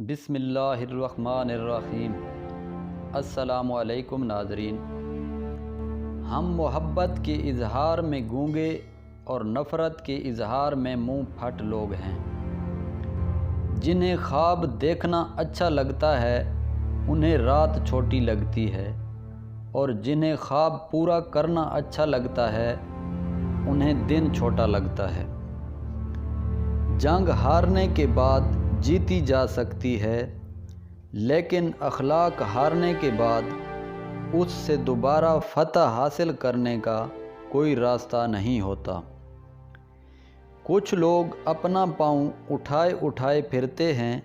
بسم اللہ الرحمن الرحیم۔ السلام علیکم ناظرین۔ ہم محبت کے اظہار میں گونگے اور نفرت کے اظہار میں منہ پھٹ لوگ ہیں۔ جنہیں خواب دیکھنا اچھا لگتا ہے انہیں رات چھوٹی لگتی ہے، اور جنہیں خواب پورا کرنا اچھا لگتا ہے انہیں دن چھوٹا لگتا ہے۔ جنگ ہارنے کے بعد جیتی جا سکتی ہے، لیکن اخلاق ہارنے کے بعد اس سے دوبارہ فتح حاصل کرنے کا کوئی راستہ نہیں ہوتا۔ کچھ لوگ اپنا پاؤں اٹھائے اٹھائے پھرتے ہیں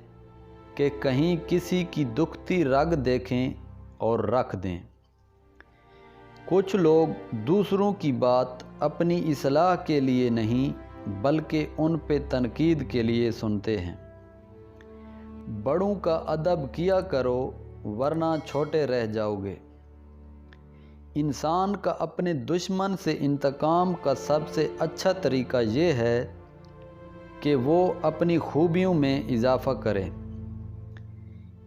کہ کہیں کسی کی دکھتی رگ دیکھیں اور رکھ دیں۔ کچھ لوگ دوسروں کی بات اپنی اصلاح کے لیے نہیں بلکہ ان پہ تنقید کے لیے سنتے ہیں۔ بڑوں کا ادب کیا کرو ورنہ چھوٹے رہ جاؤ گے۔ انسان کا اپنے دشمن سے انتقام کا سب سے اچھا طریقہ یہ ہے کہ وہ اپنی خوبیوں میں اضافہ کرے۔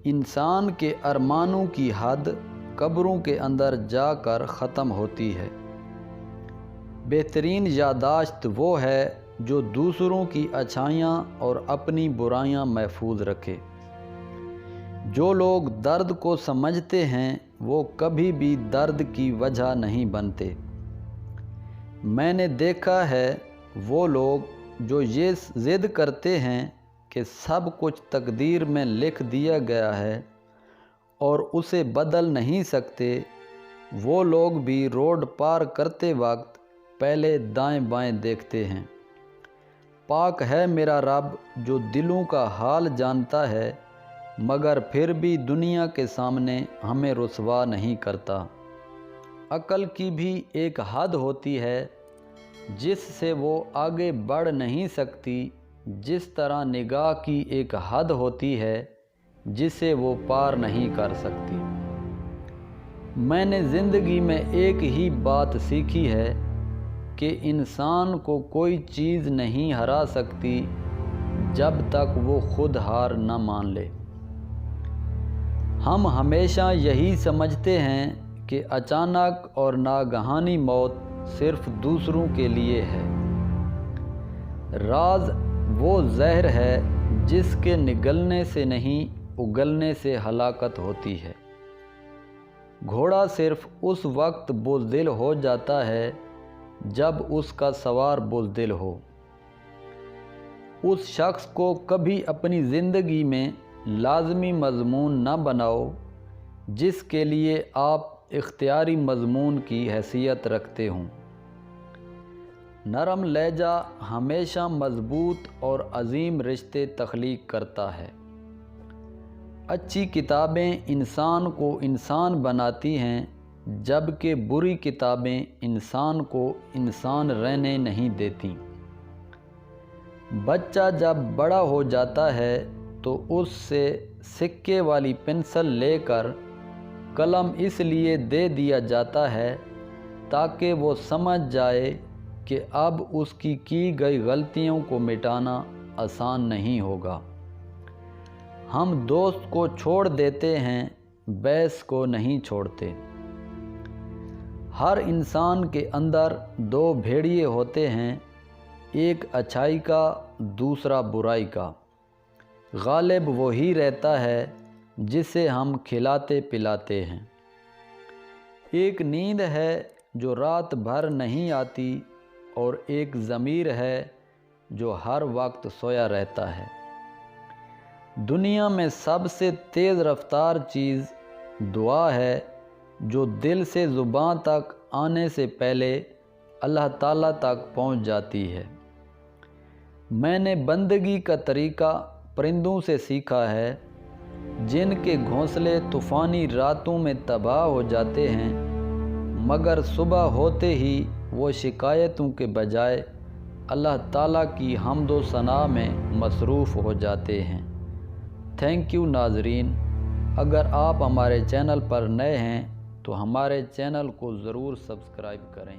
انسان کے ارمانوں کی حد قبروں کے اندر جا کر ختم ہوتی ہے۔ بہترین یادداشت وہ ہے جو دوسروں کی اچھائیاں اور اپنی برائیاں محفوظ رکھے۔ جو لوگ درد کو سمجھتے ہیں وہ کبھی بھی درد کی وجہ نہیں بنتے۔ میں نے دیکھا ہے وہ لوگ جو یہ ضد کرتے ہیں کہ سب کچھ تقدیر میں لکھ دیا گیا ہے اور اسے بدل نہیں سکتے، وہ لوگ بھی روڈ پار کرتے وقت پہلے دائیں بائیں دیکھتے ہیں۔ پاک ہے میرا رب جو دلوں کا حال جانتا ہے، مگر پھر بھی دنیا کے سامنے ہمیں رسوا نہیں کرتا۔ عقل کی بھی ایک حد ہوتی ہے جس سے وہ آگے بڑھ نہیں سکتی، جس طرح نگاہ کی ایک حد ہوتی ہے جسے وہ پار نہیں کر سکتی۔ میں نے زندگی میں ایک ہی بات سیکھی ہے کہ انسان کو کوئی چیز نہیں ہرا سکتی جب تک وہ خود ہار نہ مان لے۔ ہم ہمیشہ یہی سمجھتے ہیں کہ اچانک اور ناگہانی موت صرف دوسروں کے لیے ہے۔ راز وہ زہر ہے جس کے نگلنے سے نہیں اگلنے سے ہلاکت ہوتی ہے۔ گھوڑا صرف اس وقت بزدل ہو جاتا ہے جب اس کا سوار بزدل ہو۔ اس شخص کو کبھی اپنی زندگی میں لازمی مضمون نہ بناؤ جس کے لیے آپ اختیاری مضمون کی حیثیت رکھتے ہوں۔ نرم لہجہ ہمیشہ مضبوط اور عظیم رشتے تخلیق کرتا ہے۔ اچھی کتابیں انسان کو انسان بناتی ہیں، جبکہ بری کتابیں انسان کو انسان رہنے نہیں دیتی۔ بچہ جب بڑا ہو جاتا ہے تو اس سے سکے والی پنسل لے کر قلم اس لیے دے دیا جاتا ہے تاکہ وہ سمجھ جائے کہ اب اس کی گئی غلطیوں کو مٹانا آسان نہیں ہوگا۔ ہم دوست کو چھوڑ دیتے ہیں، بیس کو نہیں چھوڑتے۔ ہر انسان کے اندر دو بھیڑیے ہوتے ہیں، ایک اچھائی کا دوسرا برائی کا۔ غالب وہی رہتا ہے جسے ہم کھلاتے پلاتے ہیں۔ ایک نیند ہے جو رات بھر نہیں آتی اور ایک ضمیر ہے جو ہر وقت سویا رہتا ہے۔ دنیا میں سب سے تیز رفتار چیز دعا ہے جو دل سے زباں تک آنے سے پہلے اللہ تعالیٰ تک پہنچ جاتی ہے۔ میں نے بندگی کا طریقہ پرندوں سے سیکھا ہے جن کے گھونسلے طوفانی راتوں میں تباہ ہو جاتے ہیں، مگر صبح ہوتے ہی وہ شکایتوں کے بجائے اللہ تعالیٰ کی حمد و ثنا میں مصروف ہو جاتے ہیں۔ تھینک یو ناظرین۔ اگر آپ ہمارے چینل پر نئے ہیں تو ہمارے چینل کو ضرور سبسکرائب کریں۔